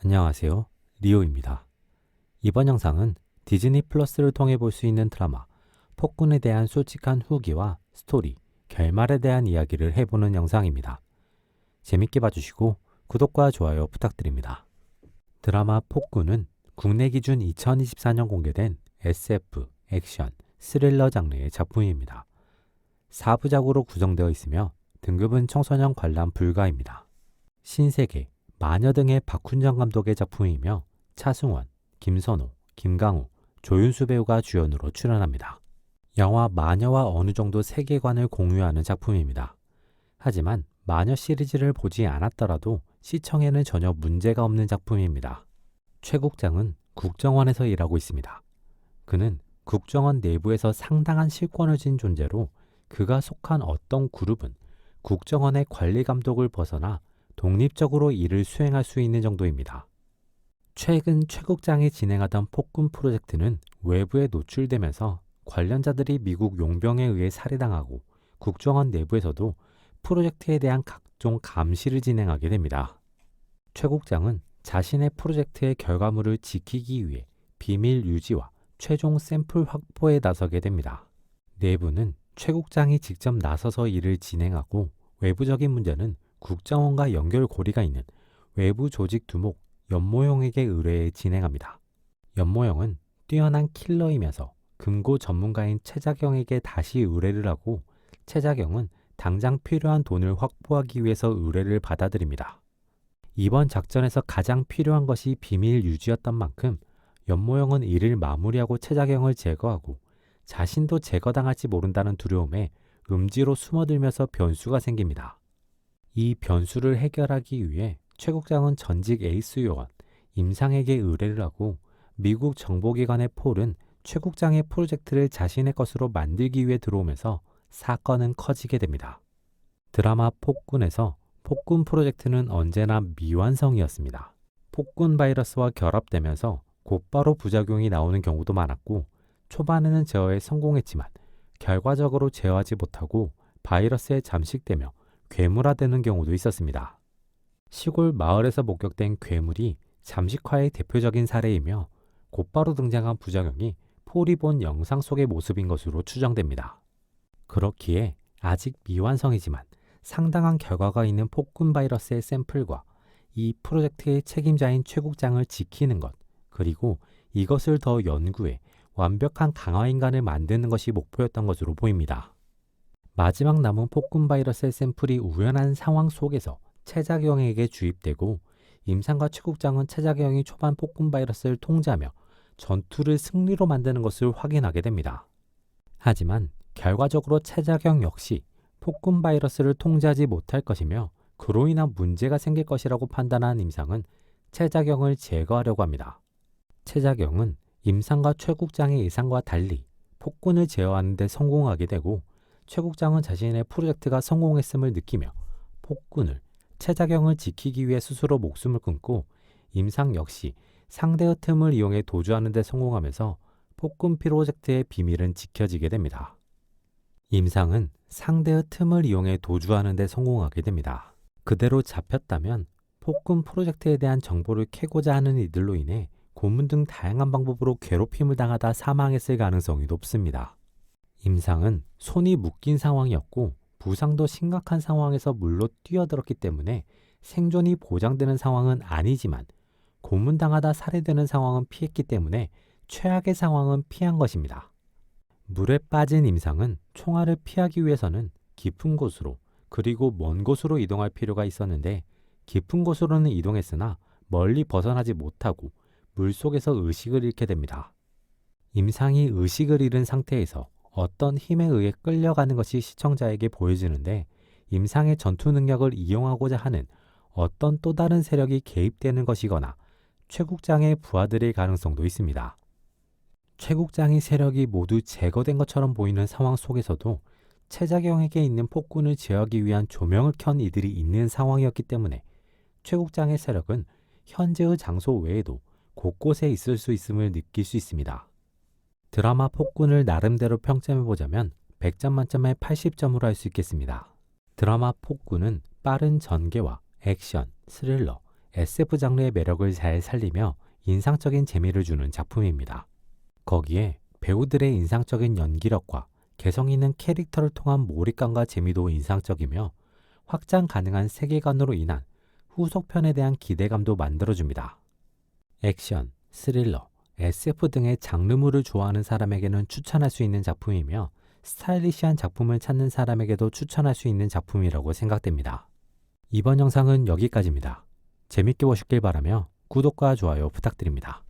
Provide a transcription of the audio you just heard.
안녕하세요. 리오입니다. 이번 영상은 디즈니 플러스를 통해 볼 수 있는 드라마 폭군에 대한 솔직한 후기와 스토리, 결말에 대한 이야기를 해보는 영상입니다. 재밌게 봐주시고 구독과 좋아요 부탁드립니다. 드라마 폭군은 국내 기준 2024년 공개된 SF, 액션, 스릴러 장르의 작품입니다. 4부작으로 구성되어 있으며 등급은 청소년 관람 불가입니다. 신세계, 마녀 등의 박훈정 감독의 작품이며 차승원, 김선호, 김강우, 조윤수 배우가 주연으로 출연합니다. 영화 마녀와 어느 정도 세계관을 공유하는 작품입니다. 하지만 마녀 시리즈를 보지 않았더라도 시청에는 전혀 문제가 없는 작품입니다. 최 국장은 국정원에서 일하고 있습니다. 그는 국정원 내부에서 상당한 실권을 쥔 존재로 그가 속한 어떤 그룹은 국정원의 관리 감독을 벗어나 독립적으로 일을 수행할 수 있는 정도입니다. 최근 최 국장이 진행하던 폭군 프로젝트는 외부에 노출되면서 관련자들이 미국 용병에 의해 살해당하고 국정원 내부에서도 프로젝트에 대한 각종 감시를 진행하게 됩니다. 최 국장은 자신의 프로젝트의 결과물을 지키기 위해 비밀 유지와 최종 샘플 확보에 나서게 됩니다. 내부는 최 국장이 직접 나서서 일을 진행하고 외부적인 문제는 국정원과 연결고리가 있는 외부 조직 두목 연모형에게 의뢰해 진행합니다. 연모형은 뛰어난 킬러이면서 금고 전문가인 최자경에게 다시 의뢰를 하고 최자경은 당장 필요한 돈을 확보하기 위해서 의뢰를 받아들입니다. 이번 작전에서 가장 필요한 것이 비밀 유지였던 만큼 연모형은 일을 마무리하고 최자경을 제거하고 자신도 제거당할지 모른다는 두려움에 음지로 숨어들면서 변수가 생깁니다. 이 변수를 해결하기 위해 최 국장은 전직 에이스 요원 임상에게 의뢰를 하고 미국 정보기관의 폴은 최 국장의 프로젝트를 자신의 것으로 만들기 위해 들어오면서 사건은 커지게 됩니다. 드라마 폭군에서 폭군 프로젝트는 언제나 미완성이었습니다. 폭군 바이러스와 결합되면서 곧바로 부작용이 나오는 경우도 많았고 초반에는 제어에 성공했지만 결과적으로 제어하지 못하고 바이러스에 잠식되며 괴물화되는 경우도 있었습니다. 시골 마을에서 목격된 괴물이 잠식화의 대표적인 사례이며 곧바로 등장한 부작용이 폴이 본 영상 속의 모습인 것으로 추정됩니다. 그렇기에 아직 미완성이지만 상당한 결과가 있는 폭군 바이러스의 샘플과 이 프로젝트의 책임자인 최 국장을 지키는 것, 그리고 이것을 더 연구해 완벽한 강화인간을 만드는 것이 목표였던 것으로 보입니다. 마지막 남은 폭군 바이러스의 샘플이 우연한 상황 속에서 최자경에게 주입되고 임상과 최 국장은 최자경이 초반 폭군 바이러스를 통제하며 전투를 승리로 만드는 것을 확인하게 됩니다. 하지만 결과적으로 최자경 역시 폭군 바이러스를 통제하지 못할 것이며 그로 인한 문제가 생길 것이라고 판단한 임상은 최자경을 제거하려고 합니다. 최자경은 임상과 최 국장의 예상과 달리 폭군을 제어하는 데 성공하게 되고 최 국장은 자신의 프로젝트가 성공했음을 느끼며 폭군을 최자경을 지키기 위해 스스로 목숨을 끊고 임상 역시 상대의 틈을 이용해 도주하는 데 성공하면서 폭군 프로젝트의 비밀은 지켜지게 됩니다. 임상은 상대의 틈을 이용해 도주하는 데 성공하게 됩니다. 그대로 잡혔다면 폭군 프로젝트에 대한 정보를 캐고자 하는 이들로 인해 고문 등 다양한 방법으로 괴롭힘을 당하다 사망했을 가능성이 높습니다. 임상은 손이 묶인 상황이었고 부상도 심각한 상황에서 물로 뛰어들었기 때문에 생존이 보장되는 상황은 아니지만 고문당하다 살해되는 상황은 피했기 때문에 최악의 상황은 피한 것입니다. 물에 빠진 임상은 총알을 피하기 위해서는 깊은 곳으로 그리고 먼 곳으로 이동할 필요가 있었는데 깊은 곳으로는 이동했으나 멀리 벗어나지 못하고 물속에서 의식을 잃게 됩니다. 임상이 의식을 잃은 상태에서 어떤 힘에 의해 끌려가는 것이 시청자에게 보여지는데 임상의 전투 능력을 이용하고자 하는 어떤 또 다른 세력이 개입되는 것이거나 최 국장의 부하들일 가능성도 있습니다. 최 국장의 세력이 모두 제거된 것처럼 보이는 상황 속에서도 최자경에게 있는 폭군을 제어하기 위한 조명을 켠 이들이 있는 상황이었기 때문에 최 국장의 세력은 현재의 장소 외에도 곳곳에 있을 수 있음을 느낄 수 있습니다. 드라마 폭군을 나름대로 평점해보자면 100점 만점에 80점으로 할 수 있겠습니다. 드라마 폭군은 빠른 전개와 액션, 스릴러, SF 장르의 매력을 잘 살리며 인상적인 재미를 주는 작품입니다. 거기에 배우들의 인상적인 연기력과 개성 있는 캐릭터를 통한 몰입감과 재미도 인상적이며 확장 가능한 세계관으로 인한 후속편에 대한 기대감도 만들어줍니다. 액션, 스릴러, SF 등의 장르물을 좋아하는 사람에게는 추천할 수 있는 작품이며 스타일리시한 작품을 찾는 사람에게도 추천할 수 있는 작품이라고 생각됩니다. 이번 영상은 여기까지입니다. 재밌게 보셨길 바라며 구독과 좋아요 부탁드립니다.